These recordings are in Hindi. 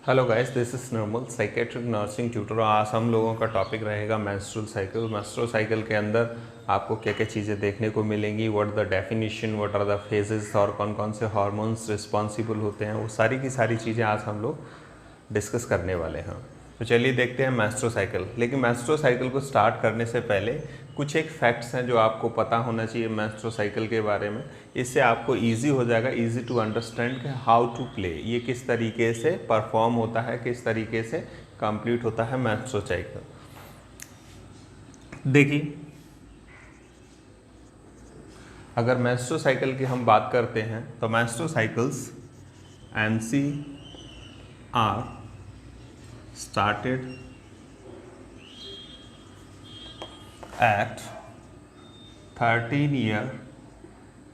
Hello guys, this is Nirmal, psychiatric nursing tutor. आज हम लोगों का टॉपिक रहेगा मेंस्ट्रुअल साइकिल। मेंस्ट्रुअल साइकिल के अंदर आपको क्या क्या चीज़ें देखने को मिलेंगी, what the definition, what are the phases और कौन कौन से हार्मोन्स रिस्पॉन्सिबल होते हैं, वो सारी की सारी चीज़ें आज हम लोग डिस्कस करने वाले हैं। तो चलिए देखते हैं मेंस्ट्रुअल साइकिल। लेकिन मेंस्ट्रुअल साइकिल को स्टार्ट करने से पहले कुछ एक फैक्ट्स हैं जो आपको पता होना चाहिए मेंस्ट्रुअल साइकिल के बारे में। इससे आपको इजी हो जाएगा, इजी टू अंडरस्टैंड कि हाउ टू प्ले, ये किस तरीके से परफॉर्म होता है, किस तरीके से कंप्लीट होता है मेंस्ट्रुअल साइकिल। देखिए, अगर मेंस्ट्रुअल साइकिल की हम बात करते हैं तो menstrual cycles MC are started at 13 year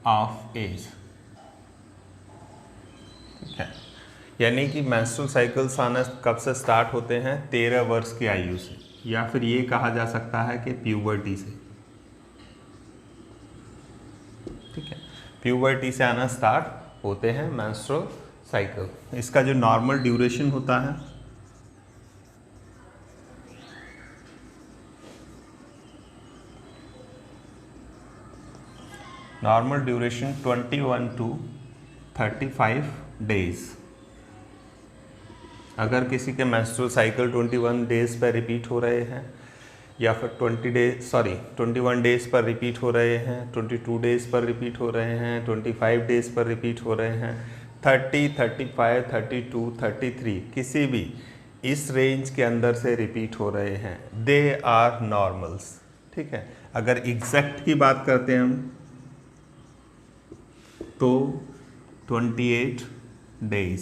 of age। ठीक है, यानी कि मेंस्ट्रुअल साइकिल्स आना कब से स्टार्ट होते हैं? 13 वर्ष की आयु से, या फिर ये कहा जा सकता है कि प्यूबर्टी से। ठीक है, प्यूबर्टी से आना स्टार्ट होते हैं मेंस्ट्रुअल साइकिल। इसका जो नॉर्मल ड्यूरेशन होता है नॉर्मल ड्यूरेशन 21 टू 35 डेज। अगर किसी के मेंस्ट्रुअल साइकिल 21 डेज पर रिपीट हो रहे हैं, या फिर 21 डेज पर रिपीट हो रहे हैं, 22 डेज पर रिपीट हो रहे हैं, 25 डेज पर रिपीट हो रहे हैं, 30, 35, 32, 33 किसी भी इस रेंज के अंदर से रिपीट हो रहे हैं, दे आर नॉर्मल्स। ठीक है, अगर एग्जैक्ट की बात करते हैं हम तो 28 डेज।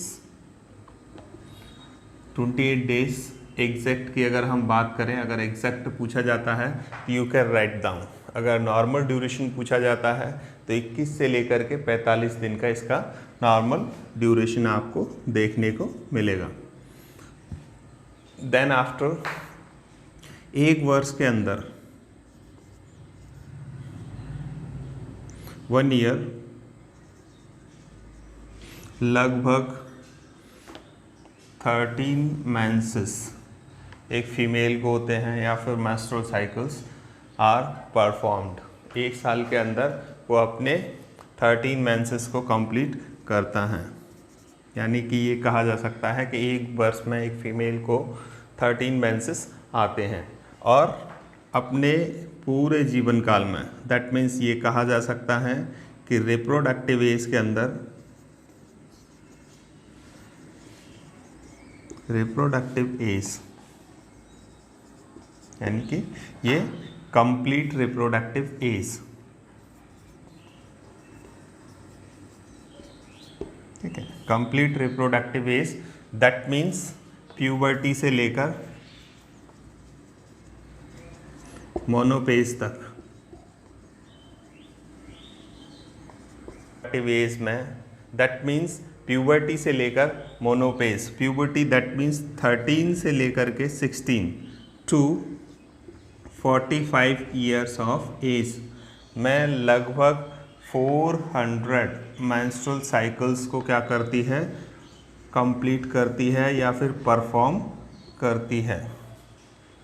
28 डेज एग्जैक्ट की अगर हम बात करें, अगर एग्जैक्ट पूछा जाता है तो यू कैन राइट डाउन। अगर नॉर्मल ड्यूरेशन पूछा जाता है तो 21 से लेकर के 45 दिन का इसका नॉर्मल ड्यूरेशन आपको देखने को मिलेगा। देन आफ्टर एक वर्ष के अंदर 1 ईयर लगभग 13 मेंसेस एक फीमेल को होते हैं, या फिर मेंस्ट्रुअल साइकिल्स आर परफॉर्म्ड। एक साल के अंदर वो अपने 13 मेंसेस को कंप्लीट करता है। यानी कि ये कहा जा सकता है कि एक वर्ष में एक फीमेल को 13 मेंसेस आते हैं, और अपने पूरे जीवन काल में, दैट मीन्स ये कहा जा सकता है कि रिप्रोडक्टिव एज के अंदर, रिप्रोडक्टिव एज यानी कि ये कंप्लीट रिप्रोडक्टिव एज। ठीक है, complete reproductive age, that means puberty से लेकर मोनोपेज तक। एज में दैट मीन्स प्यूबर्टी से लेकर मोनोपेज। प्यूबर्टी दैट मीन्स 13 से लेकर के 16 टू 45 ईयर्स ऑफ एज में लगभग 400 मेंस्ट्रुअल साइकिल्स को क्या करती है? कंप्लीट करती है या फिर परफॉर्म करती है।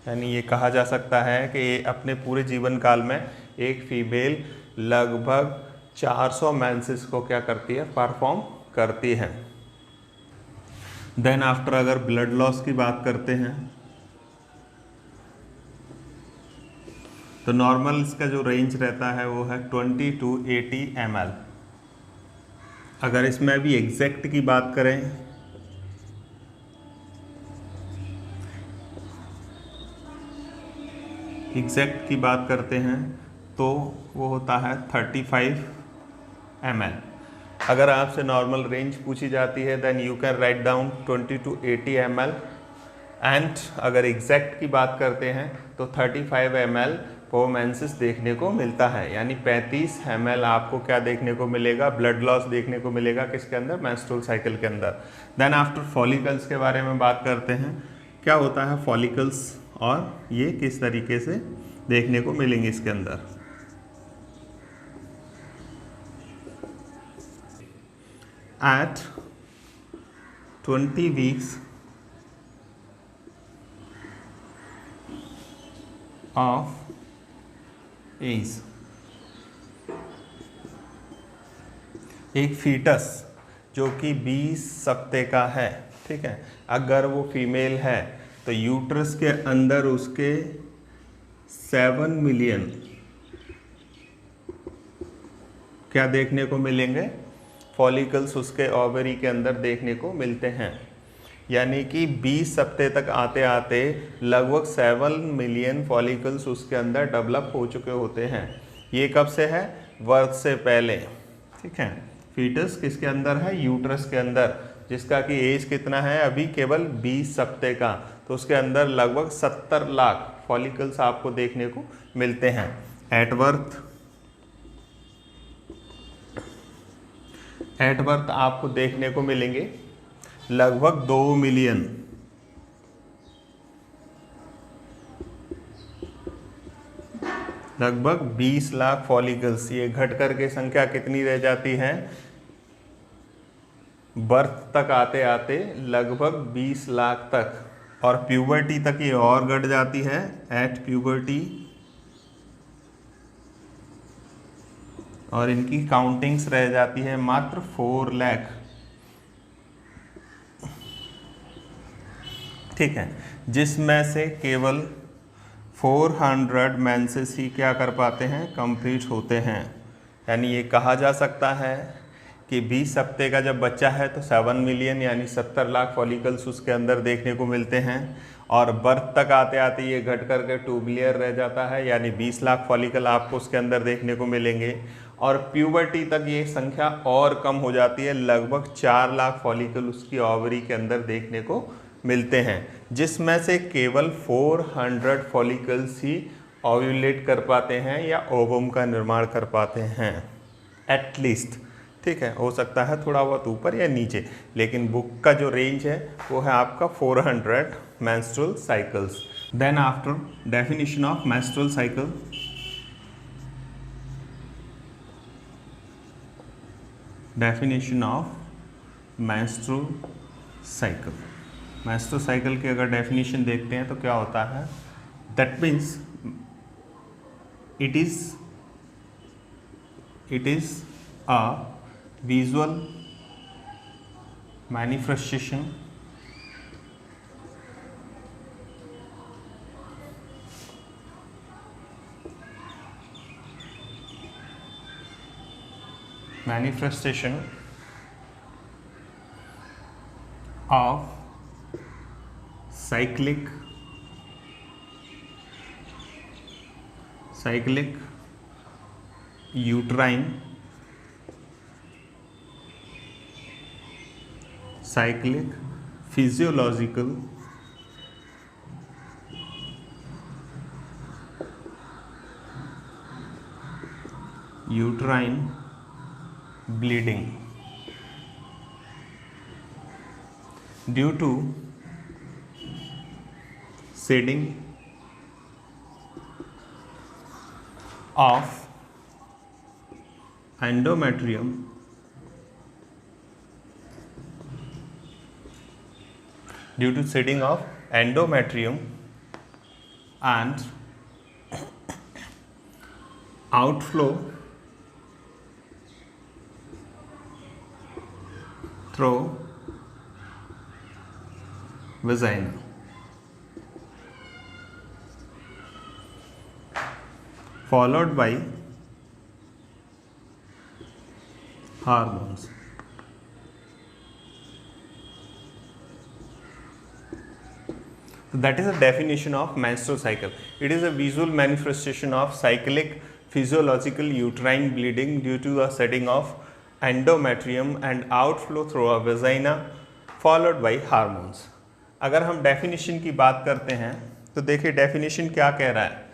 यानी ये कहा जा सकता है कि अपने पूरे जीवन काल में एक फीमेल लगभग 400 मेंसेस को क्या करती है? परफॉर्म करती है। देन आफ्टर अगर ब्लड लॉस की बात करते हैं तो नॉर्मल इसका जो रेंज रहता है वो है 20 टू 80 ml। अगर इसमें भी एग्जैक्ट की बात करें करते हैं तो वो होता है 35 ml। अगर आपसे नॉर्मल रेंज पूछी जाती है then you can write down 20 to 80 ml। And अगर एग्जैक्ट की बात करते हैं तो 35 ml पर मेंसेस देखने को मिलता है। यानी 35 ml आपको क्या देखने को मिलेगा? ब्लड लॉस देखने को मिलेगा। किसके अंदर? मेंस्ट्रुअल साइकिल के अंदर। देन आफ्टर फॉलिकल्स के बारे में बात करते हैं, क्या होता है फॉलिकल्स और ये किस तरीके से देखने को मिलेंगे इसके अंदर। at 20 weeks ऑफ एज। एक फीटस जो कि 20 सप्ताह का है, ठीक है, अगर वो फीमेल है तो यूट्रस के अंदर उसके 7 मिलियन क्या देखने को मिलेंगे, फॉलिकल्स उसके ओवरी के अंदर देखने को मिलते हैं। यानी कि 20 सप्ताह तक आते आते लगभग 7 मिलियन फॉलिकल्स उसके अंदर डेवलप हो चुके होते हैं। ये कब से है, बर्थ से पहले, ठीक है। फीटस किसके अंदर है, यूट्रस के अंदर, जिसका कि एज कितना है अभी, केवल 20 सप्ताह का, तो उसके अंदर लगभग 70 लाख फॉलिकल्स आपको देखने को मिलते हैं। एट बर्थ आपको देखने को मिलेंगे लगभग 2 मिलियन, लगभग 20 लाख फॉलिकल्स। ये घट कर के संख्या कितनी रह जाती है, बर्थ तक आते आते लगभग 20 लाख तक, और प्यूबर्टी तक ये और घट जाती है। एट प्यूबर्टी, और इनकी काउंटिंग्स रह जाती है मात्र 4 लाख, ठीक है, जिसमें से केवल 400 मेंसेस ही क्या कर पाते हैं, कंप्लीट होते हैं। यानी ये कहा जा सकता है कि 20 हफ्ते का जब बच्चा है तो 7 मिलियन यानी 70 लाख फॉलिकल्स उसके अंदर देखने को मिलते हैं, और बर्थ तक आते आते ये घट करके 2 मिलियन रह जाता है, यानी 20 लाख फॉलिकल आपको उसके अंदर देखने को मिलेंगे। और प्यूबर्टी तक ये संख्या और कम हो जाती है, लगभग 4 लाख फॉलिकल उसकी ओवरी के अंदर देखने को मिलते हैं, जिसमें से केवल 400 फॉलिकल्स ही ओव्यूलेट कर पाते हैं या ओवम का निर्माण कर पाते हैं एटलीस्ट, ठीक है। हो सकता है थोड़ा बहुत ऊपर या नीचे, लेकिन बुक का जो रेंज है वो है आपका 400 menstrual cycles. Then after definition of menstrual cycle, definition of menstrual cycle. Menstrual cycle की अगर डेफिनेशन देखते हैं तो क्या होता है, that means it is a visual manifestation of cyclic uterine physiological uterine bleeding due to shedding of endometrium and outflow through vagina. Followed by hormones. So that is a definition of menstrual cycle. It is a visual manifestation of cyclic physiological uterine bleeding due to the shedding of endometrium and outflow through a vagina followed by hormones. अगर हम डेफिनेशन की बात करते हैं तो देखिए डेफिनेशन क्या कह रहा है,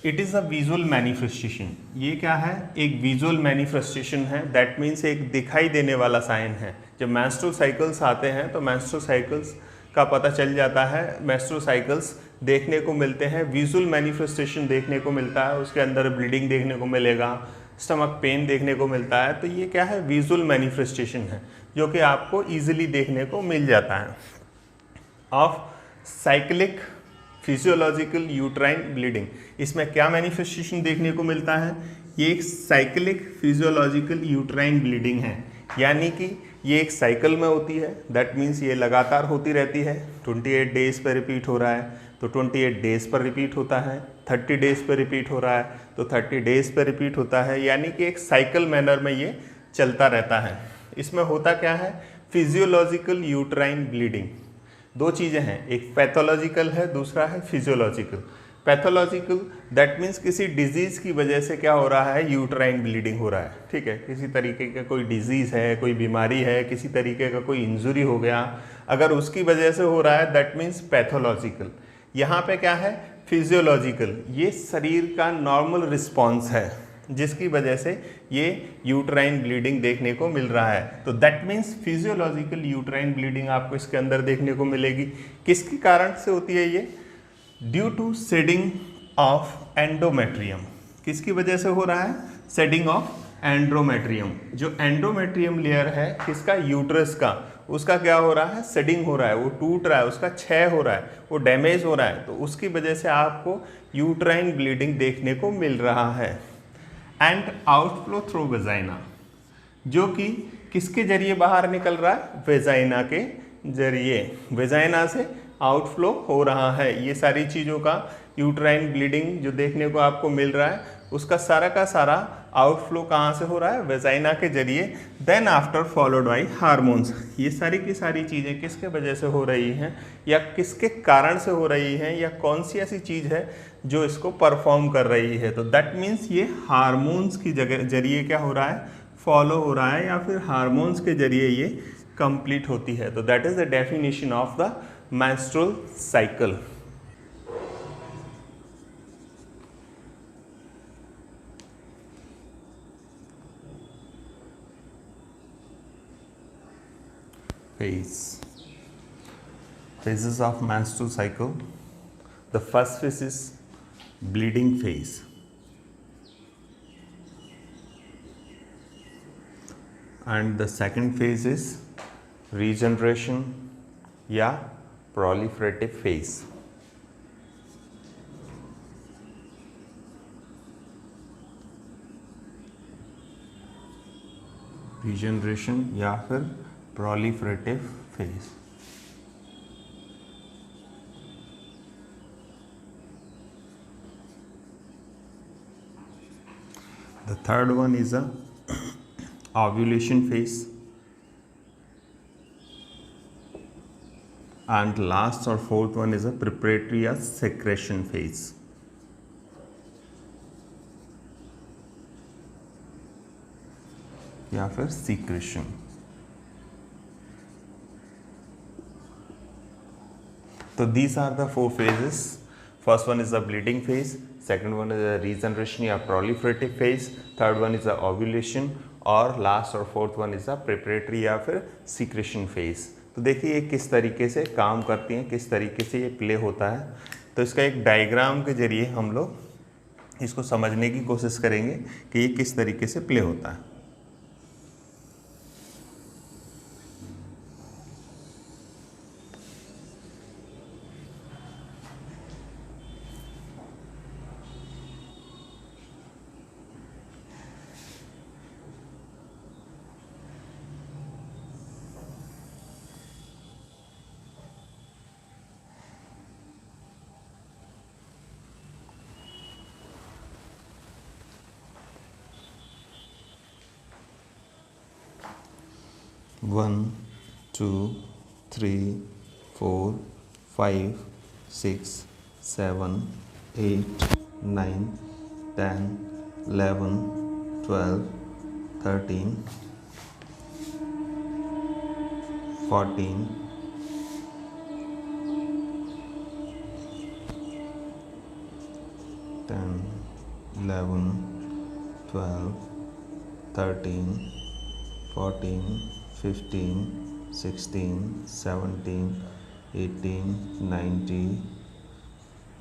it is a visual manifestation. ये क्या है, एक विजुअल मैनिफेस्टेशन है, दैट मीन्स एक दिखाई देने वाला साइन है। जब मेंस्ट्रुअल साइकिल्स आते हैं तो मेंस्ट्रुअल साइकिल्स का पता चल जाता है, मेंस्ट्रुअल साइकिल्स देखने को मिलते हैं, विजुअल मैनिफेस्टेशन देखने को मिलता है, उसके अंदर ब्लीडिंग देखने को मिलेगा, स्टमक पेन देखने को मिलता है। तो ये क्या है, विजुअल मैनिफेस्टेशन है जो कि आपको ईजिली देखने को मिल जाता है of cyclic physiological uterine bleeding. इसमें क्या मैनिफेस्टेशन देखने को मिलता है? ये एक साइक्लिक फिजियोलॉजिकल यूट्राइन ब्लीडिंग है, यानी कि ये एक साइकिल में होती है। दैट मीन्स ये लगातार होती रहती है। 28 डेज पर रिपीट हो रहा है तो 28 डेज पर रिपीट होता है, 30 डेज पर रिपीट हो रहा है तो 30 डेज पर रिपीट होता है, यानी कि एक साइकिल मैनर में ये चलता रहता है। इसमें होता क्या है? Physiological uterine bleeding. दो चीज़ें हैं, एक पैथोलॉजिकल है, दूसरा है फिजियोलॉजिकल। पैथोलॉजिकल दैट मीन्स किसी डिजीज़ की वजह से क्या हो रहा है? यूट्राइन ब्लीडिंग हो रहा है। ठीक है, किसी तरीके का कोई डिजीज़ है, कोई बीमारी है, किसी तरीके का कोई इंजुरी हो गया, अगर उसकी वजह से हो रहा है दैट मीन्स पैथोलॉजिकल। यहाँ पे क्या है? फिजियोलॉजिकल। ये शरीर का नॉर्मल रिस्पॉन्स है जिसकी वजह से ये यूट्राइन ब्लीडिंग देखने को मिल रहा है। तो that means physiological uterine bleeding आपको इसके अंदर देखने को मिलेगी। किसके कारण से होती है ये? Due to shedding of endometrium. किसकी वजह से हो रहा है? Shedding of endometrium. जो एंडोमेट्रियम लेयर है किसका? यूट्रस का, उसका क्या हो रहा है? शेडिंग हो रहा है, वो टूट रहा है, उसका क्षय हो रहा है, वो डैमेज हो रहा है, तो उसकी वजह से आपको यूट्राइन ब्लीडिंग देखने को मिल रहा है। एंड आउटफ्लो थ्रू वेजाइना, जो कि किसके जरिए बाहर निकल रहा है? वेजाइना के जरिए। वेजाइना से आउटफ्लो हो रहा है। ये सारी चीज़ों का यूट्राइन ब्लीडिंग जो देखने को आपको मिल रहा है, उसका सारा का सारा आउटफ्लो कहाँ से हो रहा है? वेजाइना के जरिए। Then after followed by hormones. ये सारी की सारी चीज़ें किसके वजह से हो रही हैं या किसके कारण से हो रही हैं, या कौन सी ऐसी चीज़ है जो इसको परफॉर्म कर रही है? तो दैट मीन्स ये हार्मोन्स की जरिए क्या हो रहा है? फॉलो हो रहा है, या फिर हार्मोन्स के जरिए ये कंप्लीट होती है। तो that is the definition of the menstrual cycle. Phases of menstrual cycle. The first phase is bleeding phase. And the second phase is regeneration या proliferative phase. Regeneration या फिर proliferative phase. The third one is a ovulation phase. And last or fourth one is a preparatory or secretion phase. या फिर secretion. So these are the four phases. First one is the bleeding phase, second one is the regeneration or proliferative phase, third one is the ovulation, और last और fourth one is the preparatory या फिर secretion phase. तो देखिए ये किस तरीके से काम करती हैं, किस तरीके से ये प्ले होता है। तो इसका एक डायग्राम के जरिए हम लोग इसको समझने की कोशिश करेंगे कि ये किस तरीके से प्ले होता है। वन 2 3 4 5 6 7 8 9 10 11 12 13 14 10 11 12 13 14 15 16 17 18 19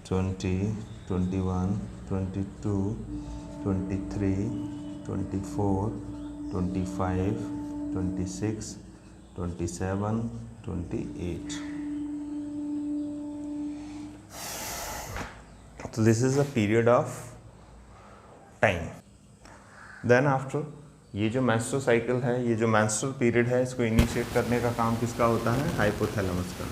20 21 22 23 24 25 26 27 28 तो this is a period of time. Then after ये जो मेंस्ट्रुअल साइकिल है, ये जो मेंस्ट्रुअल पीरियड है, इसको इनिशिएट करने का काम किसका होता है? हाइपोथैलेमस का।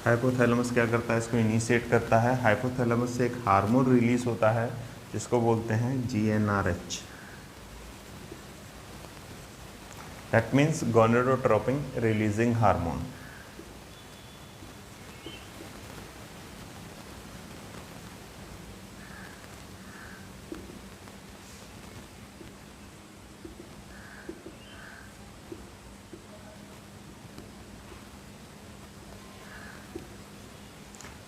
हाइपोथैलेमस क्या करता है? इसको इनिशिएट करता है। हाइपोथैलेमस से एक हार्मोन रिलीज होता है जिसको बोलते हैं GnRH। That means gonadotropin releasing hormone.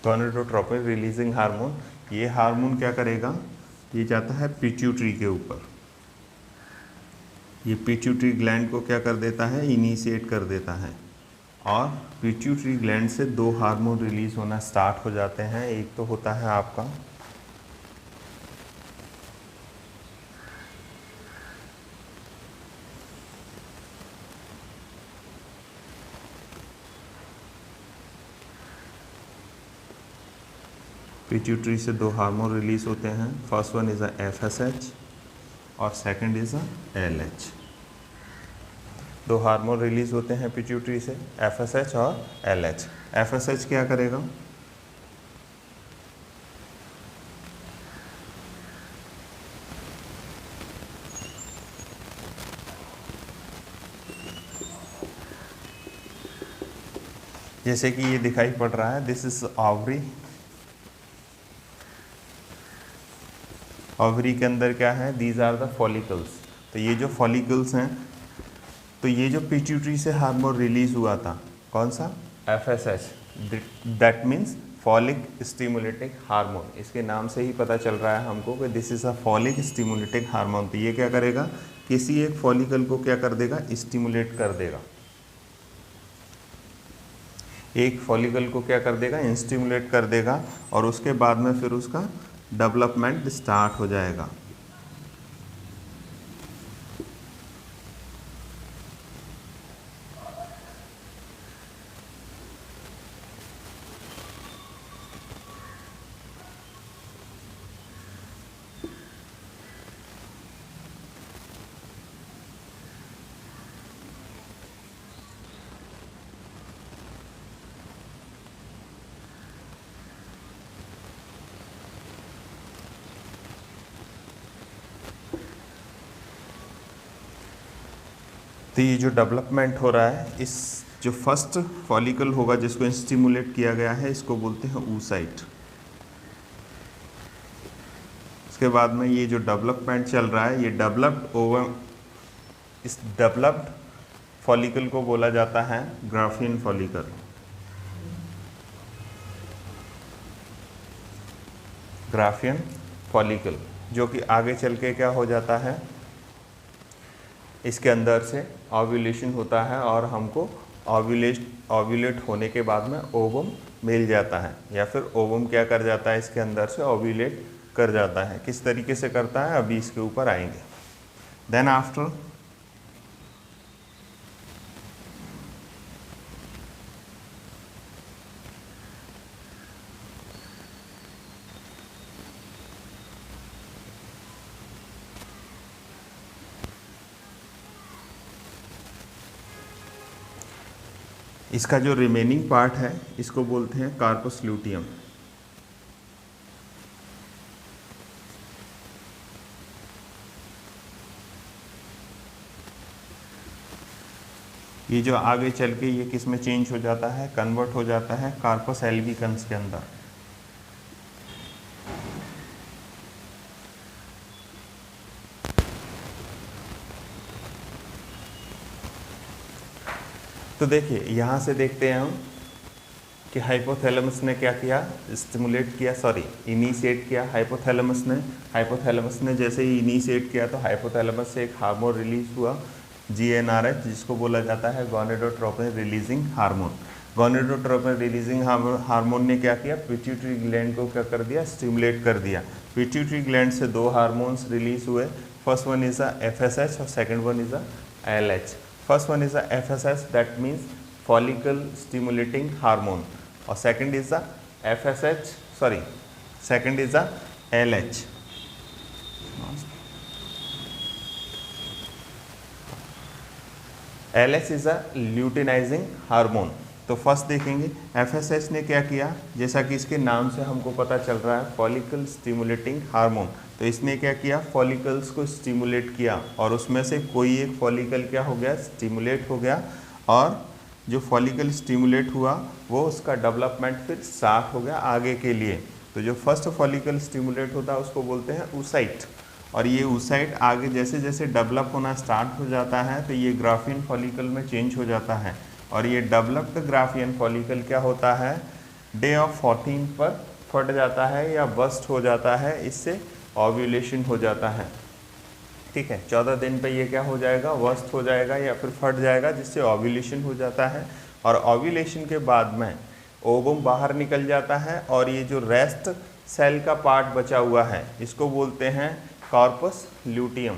Gonadotropin releasing hormone, ये हार्मोन क्या करेगा? ये जाता है पिट्यूटरी के ऊपर। ये पिट्यूटरी ग्लैंड को क्या कर देता है? इनिशिएट कर देता है। और पिट्यूटरी ग्लैंड से दो हार्मोन रिलीज होना स्टार्ट हो जाते हैं। एक तो होता है आपका पिट्यूटरी से दो हार्मोन रिलीज होते हैं। First one is a FSH और सेकंड इज़ अ LH। दो हार्मोन रिलीज होते हैं पिट्यूटरी से, FSH और LH। FSH क्या करेगा? जैसे कि ये दिखाई पड़ रहा है, दिस इज ओवरी। ओवरी के अंदर क्या है? These are the follicles. तो ये जो फॉलिकल्स हैं, तो ये जो पिट्यूटरी से हार्मोन रिलीज हुआ था, कौन सा? FSH। That means folic stimulating hormone. इसके नाम से ही पता चल रहा है हमको कि this is a follicle stimulating hormone. तो ये क्या करेगा? किसी एक फॉलिकल को क्या कर देगा? स्टिमुलेट कर देगा। एक फॉलिकल को क्या कर देगा? स्टिमुलेट कर देगा और उसके बाद में फिर उसका डेवलपमेंट स्टार्ट हो जाएगा। तो ये जो डेवलपमेंट हो रहा है, इस जो फर्स्ट फॉलिकल होगा जिसको स्टिमुलेट किया गया है, इसको बोलते हैं oocyte। इसके बाद में ये जो डेवलपमेंट चल रहा है, ये डेवलप्ड ओवम, इस डेवलप्ड फॉलिकल को बोला जाता है ग्राफियन फॉलिकल। ग्राफियन फॉलिकल, जो कि आगे चल के क्या हो जाता है? इसके अंदर से ओव्यूलेशन होता है और हमको ओव्यूलेट होने के बाद में ओवम मिल जाता है, या फिर ओवम क्या कर जाता है? इसके अंदर से ओव्यूलेट कर जाता है। किस तरीके से करता है, अभी इसके ऊपर आएंगे। देन आफ्टर इसका जो रिमेनिंग पार्ट है, इसको बोलते हैं कार्पस ल्यूटियम। ये जो आगे चल के ये किस में चेंज हो जाता है? कन्वर्ट हो जाता है कार्पस एल्बिकन्स के अंदर। तो देखिए, यहाँ से देखते हैं हम कि हाइपोथैलेमस ने क्या किया? स्टिमुलेट किया, सॉरी इनिशिएट किया हाइपोथैलेमस ने जैसे ही इनिशिएट किया तो हाइपोथैलेमस से एक हार्मोन रिलीज हुआ GnRH, जिसको बोला जाता है gonadotropin releasing hormone. Gonadotropin releasing hormone ने क्या किया? पिट्यूटरी ग्लैंड को क्या कर दिया? स्टिमुलेट कर दिया। पिट्यूटरी ग्लैंड से दो हार्मोन्स रिलीज हुए। First one is a FSH और second one is a LH। First one is the FSH, that means follicle stimulating hormone, और second is the second is the LH। LH is a luteinising hormone. तो फर्स्ट देखेंगे FSH ने क्या किया, जैसा कि इसके नाम से हमको पता चल रहा है फॉलिकल स्टिमुलेटिंग हार्मोन, तो इसने क्या किया, फॉलिकल्स को स्टिमुलेट किया और उसमें से कोई एक फॉलिकल क्या हो गया, स्टिमुलेट हो गया, और जो फॉलिकल स्टिमुलेट हुआ वो उसका डेवलपमेंट फिर स्टार्ट हो गया आगे के लिए। तो जो फर्स्ट फॉलिकल स्टिमुलेट होता है उसको बोलते हैं oocyte, और ये oocyte आगे जैसे जैसे डेवलप होना स्टार्ट हो जाता है तो ये ग्राफियन फॉलिकल में चेंज हो जाता है, और ये डेवलप्ड ग्राफियन फॉलिकल क्या होता है, डे ऑफ 14 पर फट जाता है या बस्ट हो जाता है, इससे ओव्यूलेशन हो जाता है। ठीक है, 14 दिन पे ये क्या हो जाएगा, बस्ट हो जाएगा या फिर फट जाएगा, जिससे ओव्यूलेशन हो जाता है, और ओव्यूलेशन के बाद में ओवम बाहर निकल जाता है, और ये जो रेस्ट सेल का पार्ट बचा हुआ है इसको बोलते हैं कॉर्पस ल्यूटियम।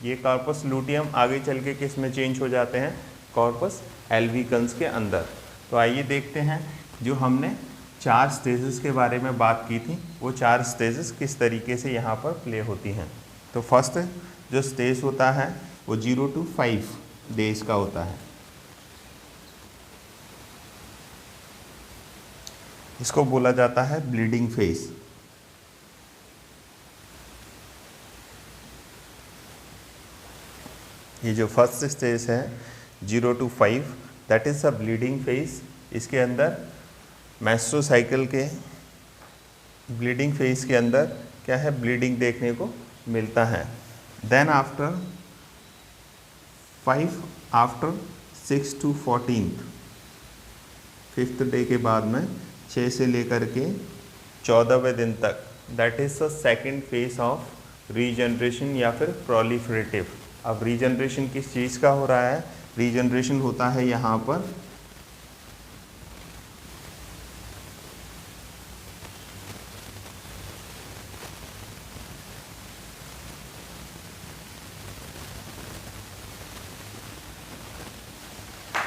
ये कॉर्पस ल्यूटियम आगे चल के किस में चेंज हो जाते हैं, कॉर्पस एल्विकन्स के अंदर। तो आइए देखते हैं, जो हमने 4 स्टेजेस के बारे में बात की थी वो 4 स्टेजेस किस तरीके से यहाँ पर प्ले होती हैं। तो फर्स्ट जो स्टेज होता है वो 0 to 5 डेज का होता है, इसको बोला जाता है ब्लीडिंग फेज। ये जो फर्स्ट स्टेज है 0 to 5 that is a bleeding phase. इसके अंदर मेंस्ट्रुअल साइकिल के ब्लीडिंग फेज के अंदर क्या है, ब्लीडिंग देखने को मिलता है। Then after 6 to 14 5th day के बाद में 6 से लेकर के 14वें दिन तक that is the second phase of regeneration या फिर प्रोलिफरेटिव। अब रीजनरेशन किस चीज़ का हो रहा है, रीजनरेशन होता है यहाँ पर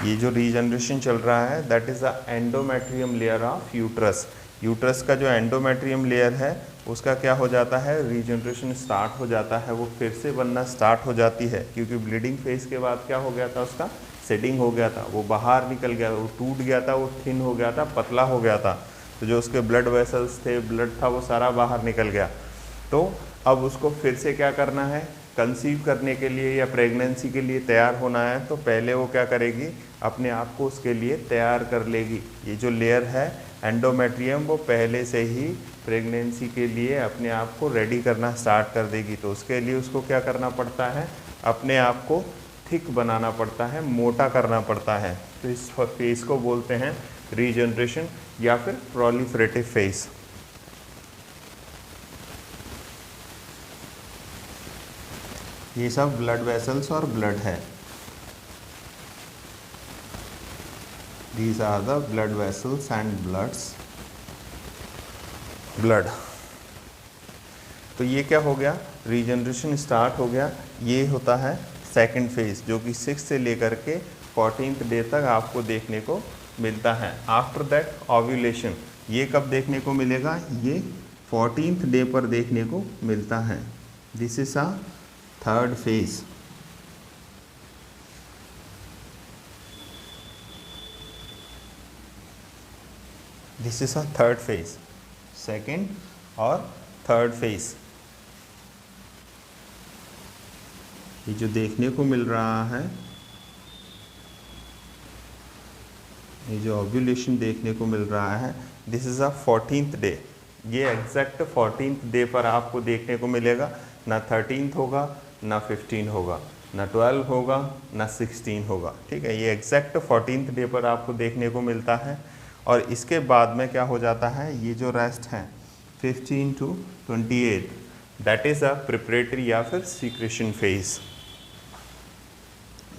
ये जो रीजनरेशन चल रहा है that is the endometrium layer of uterus. Uterus का जो एंडोमेट्रियम लेयर है उसका क्या हो जाता है, रीजनरेशन स्टार्ट हो जाता है, वो फिर से बनना स्टार्ट हो जाती है, क्योंकि ब्लीडिंग फेज के बाद क्या हो गया था, उसका सेडिंग हो गया था, वो बाहर निकल गया, वो टूट गया था, वो थिन हो गया था, पतला हो गया था, तो जो उसके ब्लड वेसल्स थे, ब्लड था, वो सारा बाहर निकल गया। तो अब उसको फिर से क्या करना है, कंसीव करने के लिए या प्रेगनेंसी के लिए तैयार होना है, तो पहले वो क्या करेगी, अपने आप को उसके लिए तैयार कर लेगी। ये जो लेयर है एंडोमेट्रियम वो पहले से ही प्रेगनेंसी के लिए अपने आप को रेडी करना स्टार्ट कर देगी। तो उसके लिए उसको क्या करना पड़ता है, अपने आप को थिक बनाना पड़ता है, मोटा करना पड़ता है। तो इस फेज को बोलते हैं रीजनरेशन या फिर प्रोलिफरेटिव फेज। ये सब ब्लड वेसल्स और ब्लड है, these are the blood vessels and blood। तो ये क्या हो गया, रीजनरेशन स्टार्ट हो गया। ये होता है सेकंड फेज, जो कि 6 से लेकर के 14th डे तक आपको देखने को मिलता है। आफ्टर दैट ओव्यूलेशन, ये कब देखने को मिलेगा, ये 14th डे पर देखने को मिलता है। This is a third phase. This is a third phase, second और थर्ड फेज। ये जो देखने को मिल रहा है, ये जो ओव्यूलेशन देखने को मिल रहा है, this is a 14th day. ये एग्जैक्ट 14th डे पर आपको देखने को मिलेगा, ना 13th होगा, ना 15 होगा, ना 12 होगा, ना 16 होगा। ठीक है, ये एग्जैक्ट 14th डे पर आपको देखने को मिलता है। और इसके बाद में क्या हो जाता है, ये जो रेस्ट है 15 to 28 that is a preparatory या फिर secretion phase.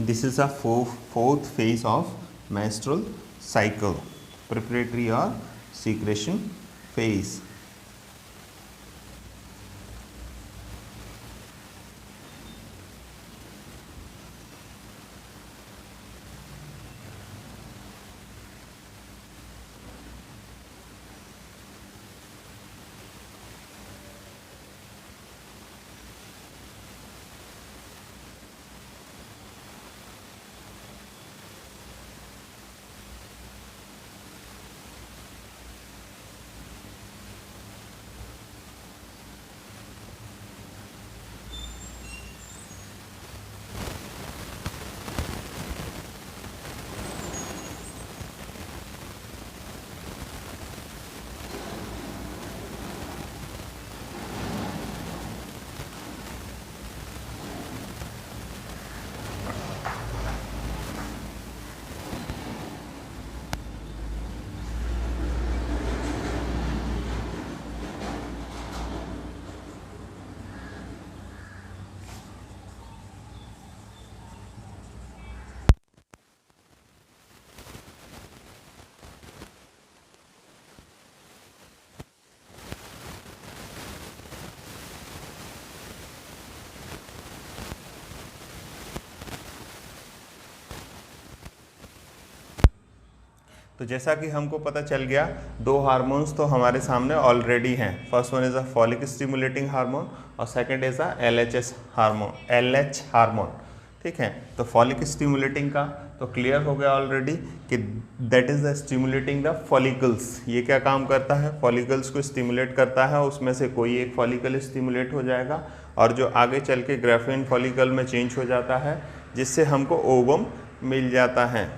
This is a fourth phase of menstrual cycle, preparatory और सीक्रेशन फेज। तो जैसा कि हमको पता चल गया, दो हार्मोन्स तो हमारे सामने ऑलरेडी हैं। First one is a follicle stimulating hormone और second is a LH hormone. ठीक है, तो फॉलिक स्टिमुलेटिंग का तो क्लियर हो गया ऑलरेडी कि that is the stimulating the follicles. ये क्या काम करता है, फॉलिकल्स को स्टिमुलेट करता है, उसमें से कोई एक फॉलिकल स्टिमुलेट हो जाएगा और जो आगे चल के ग्राफिन फॉलिकल में चेंज हो जाता है, जिससे हमको ओवम मिल जाता है।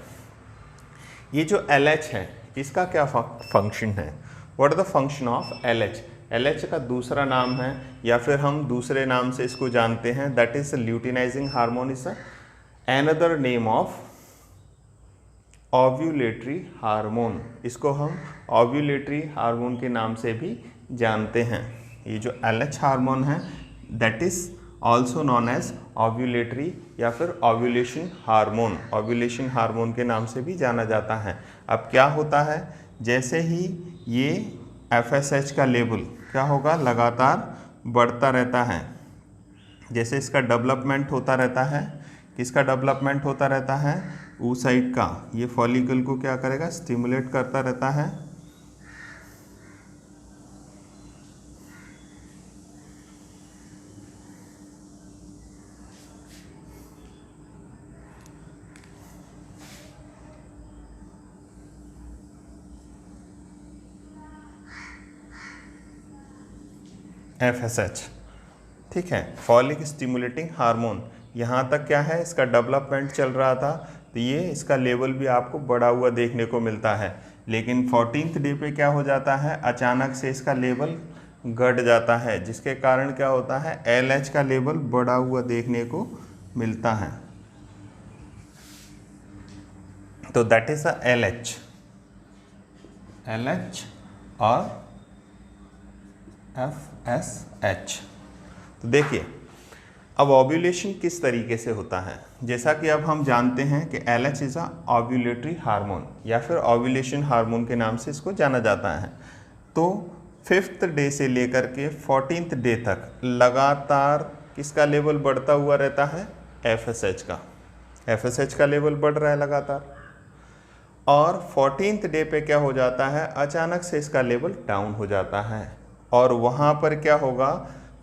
ये जो LH है इसका क्या फंक्शन है, what are the function of LH? LH का दूसरा नाम है या फिर हम दूसरे नाम से इसको जानते हैं, that is luteinizing hormone, is another name of ovulatory hormone. इसको हम ओव्यूलेटरी हार्मोन के नाम से भी जानते हैं। ये जो LH हार्मोन है that is also known as ovulatory या फिर ओव्यूलेशन हार्मोन, ओव्यूलेशन हार्मोन के नाम से भी जाना जाता है। अब क्या होता है, जैसे ही ये FSH का लेवल क्या होगा, लगातार बढ़ता रहता है, जैसे इसका डेवलपमेंट होता रहता है, किसका डेवलपमेंट होता रहता है, oocyte का, ये फॉलिकल को क्या करेगा, स्टिमुलेट करता रहता है। FSH, ठीक है, फॉलिक स्टिमुलेटिंग हार्मोन। यहाँ तक क्या है, इसका डेवलपमेंट चल रहा था, तो ये इसका लेवल भी आपको बढ़ा हुआ देखने को मिलता है। लेकिन 14th डे पे क्या हो जाता है, अचानक से इसका लेवल घट जाता है, जिसके कारण क्या होता है, LH का लेवल बढ़ा हुआ देखने को मिलता है। तो दैट इज अ LH और FSH। तो देखिए अब ओव्यूलेशन किस तरीके से होता है, जैसा कि अब हम जानते हैं कि LH is a ovulatory hormone या फिर ओव्यूलेशन हार्मोन के नाम से इसको जाना जाता है। तो 5th डे से लेकर के 14th डे तक लगातार किसका लेवल बढ़ता हुआ रहता है, FSH का। FSH का लेवल बढ़ रहा है लगातार, और 14th डे पे क्या हो जाता है, अचानक से इसका लेवल डाउन हो जाता है, और वहाँ पर क्या होगा,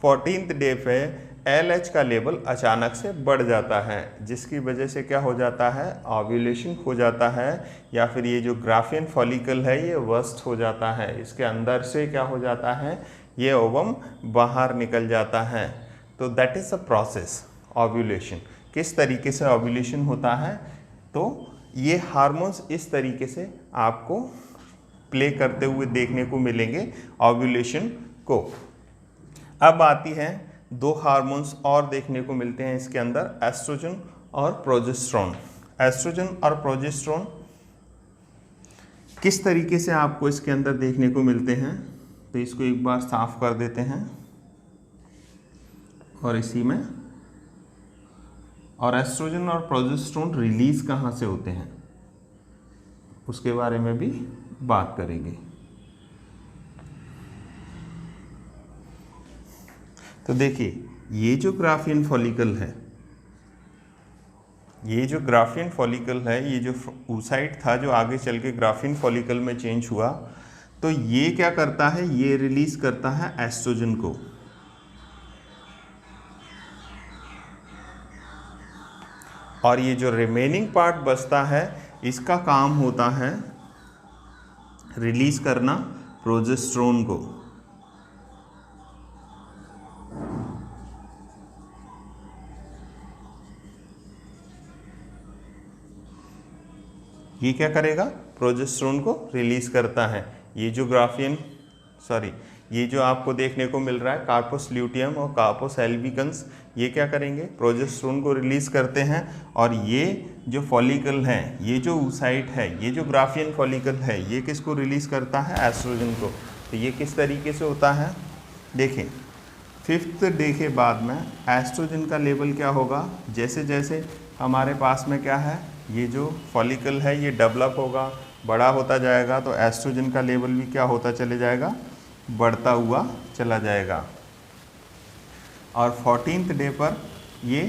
14th डे पे LH का लेवल अचानक से बढ़ जाता है, जिसकी वजह से क्या हो जाता है, ओव्यूलेशन हो जाता है, या फिर ये जो ग्राफियन फॉलिकल है ये वर्स्ट हो जाता है, इसके अंदर से क्या हो जाता है, ये ओवम बाहर निकल जाता है। तो that is a process ovulation. किस तरीके से ओव्यूलेशन होता है, तो ये हार्मोन्स इस तरीके से आपको प्ले करते हुए देखने को मिलेंगे ओव्यूलेशन को। अब आती है दो हार्मोन्स और देखने को मिलते हैं इसके अंदर, एस्ट्रोजन और प्रोजेस्टेरोन। एस्ट्रोजन और प्रोजेस्टेरोन किस तरीके से आपको इसके अंदर देखने को मिलते हैं, तो इसको एक बार साफ कर देते हैं और इसी में, और एस्ट्रोजन और प्रोजेस्टेरोन रिलीज कहाँ से होते हैं उसके बारे में भी बात करेंगे। तो देखिए ये जो ग्राफियन फॉलिकल है, ये जो ग्राफियन फॉलिकल है, ये जो oocyte था जो आगे चल के ग्राफियन फॉलिकल में चेंज हुआ, तो ये क्या करता है, ये रिलीज करता है एस्ट्रोजन को, और ये जो रिमेनिंग पार्ट बचता है इसका काम होता है रिलीज करना प्रोजेस्टेरोन को। ये क्या करेगा, प्रोजेस्टेरोन को रिलीज करता है। ये जो ये जो आपको देखने को मिल रहा है कार्पस ल्यूटियम और कार्पस एल्बिकन्स, ये क्या करेंगे, प्रोजेस्टेरोन को रिलीज करते हैं, और ये जो फॉलिकल है, ये जो oocyte है, ये जो ग्राफियन फॉलिकल है, ये किसको रिलीज करता है, एस्ट्रोजन को। तो ये किस तरीके से होता है, देखें 5th डे के बाद में एस्ट्रोजन का लेवल क्या होगा, जैसे जैसे हमारे पास में क्या है, ये जो फॉलिकल है ये डेवलप होगा, बड़ा होता जाएगा, तो एस्ट्रोजन का लेवल भी क्या होता चले जाएगा, बढ़ता हुआ चला जाएगा। और 14th डे पर ये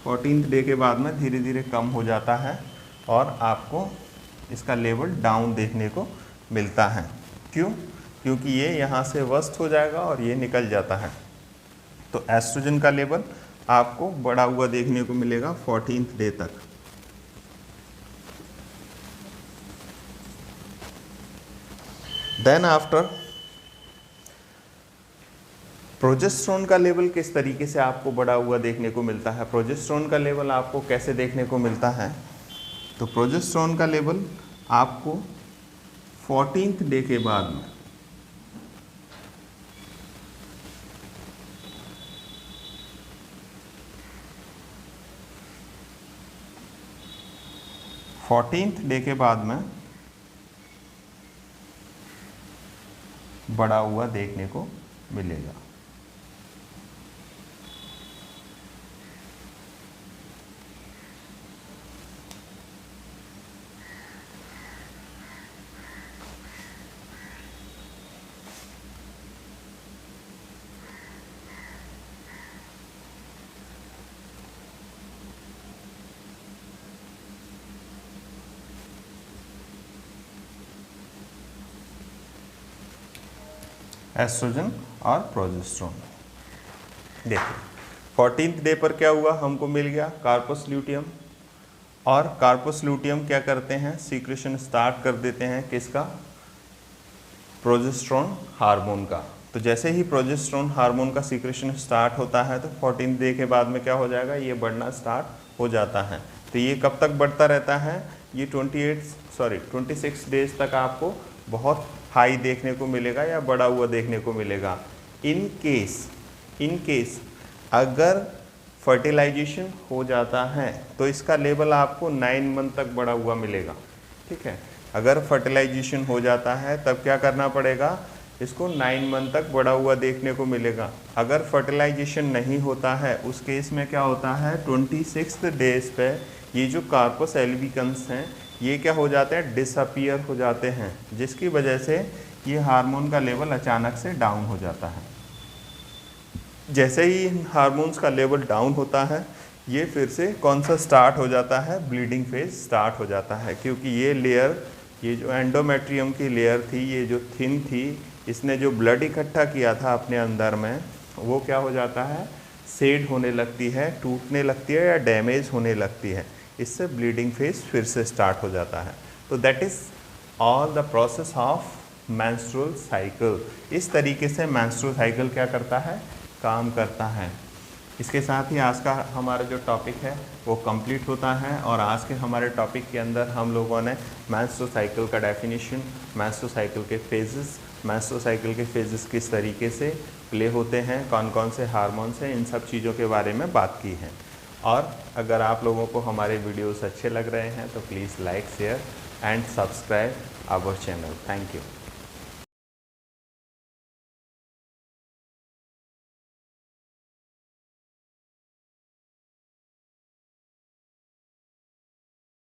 14th डे के बाद में धीरे धीरे कम हो जाता है, और आपको इसका लेवल डाउन देखने को मिलता है। क्यों? क्योंकि ये यहाँ से वर्स्ट हो जाएगा और ये निकल जाता है। तो एस्ट्रोजन का लेवल आपको बढ़ा हुआ देखने को मिलेगा 14th डे तक। देन आफ्टर प्रोजेस्टेरोन का लेवल किस तरीके से आपको बढ़ा हुआ देखने को मिलता है? प्रोजेस्टेरोन का लेवल आपको कैसे देखने को मिलता है? तो प्रोजेस्टेरोन का लेवल आपको 14th डे के बाद में 14th डे के बाद में बढ़ा हुआ देखने को मिलेगा। एस्ट्रोजन और प्रोजेस्टेरोन। देखिए 14th डे पर क्या हुआ, हमको मिल गया कार्पस ल्यूटियम, और कार्पस ल्यूटियम क्या करते हैं, सीक्रेशन स्टार्ट कर देते हैं किसका, प्रोजेस्टेरोन हार्मोन का। तो जैसे ही प्रोजेस्टेरोन हार्मोन का सीक्रेशन स्टार्ट होता है तो 14th डे के बाद में क्या हो जाएगा, ये बढ़ना स्टार्ट हो जाता है। तो ये कब तक बढ़ता रहता है, ये 26 डेज तक आपको बहुत हाई देखने को मिलेगा या बढ़ा हुआ देखने को मिलेगा। इन केस अगर फर्टिलाइजेशन हो जाता है तो इसका लेवल आपको 9 मंथ तक बढ़ा हुआ मिलेगा। ठीक है, अगर फर्टिलाइजेशन हो जाता है तब क्या करना पड़ेगा, इसको 9 मंथ तक बढ़ा हुआ देखने को मिलेगा। अगर फर्टिलाइजेशन नहीं होता है उस केस में क्या होता है, 26th डेज पे ये जो कार्पस एल्बिकन्स हैं ये क्या हो जाते हैं, डिसअपियर हो जाते हैं, जिसकी वजह से ये हार्मोन का लेवल अचानक से डाउन हो जाता है। जैसे ही हार्मोन्स का लेवल डाउन होता है ये फिर से कौन सा स्टार्ट हो जाता है, ब्लीडिंग फेज स्टार्ट हो जाता है। क्योंकि ये लेयर, ये जो एंडोमेट्रियम की लेयर थी, ये जो थिन थी, इसने जो ब्लड इकट्ठा किया था अपने अंदर में, वो क्या हो जाता है, सेड होने लगती है, टूटने लगती है या डैमेज होने लगती है। इससे ब्लीडिंग फेज फिर से स्टार्ट हो जाता है। तो that is all the process of menstrual cycle. इस तरीके से मेंस्ट्रुअल साइकिल क्या करता है, काम करता है। इसके साथ ही आज का हमारा जो टॉपिक है वो कंप्लीट होता है। और आज के हमारे टॉपिक के अंदर हम लोगों ने मेंस्ट्रुअल साइकिल का डेफिनेशन, मेंस्ट्रुअल साइकिल के फेजेस, मेंस्ट्रुअल साइकिल के फेजेस किस तरीके से प्ले होते हैं, कौन कौन से हार्मोन्स हैं, इन सब चीज़ों के बारे में बात की है। और अगर आप लोगों को हमारे वीडियोस अच्छे लग रहे हैं तो please like, share and subscribe our channel. Thank you.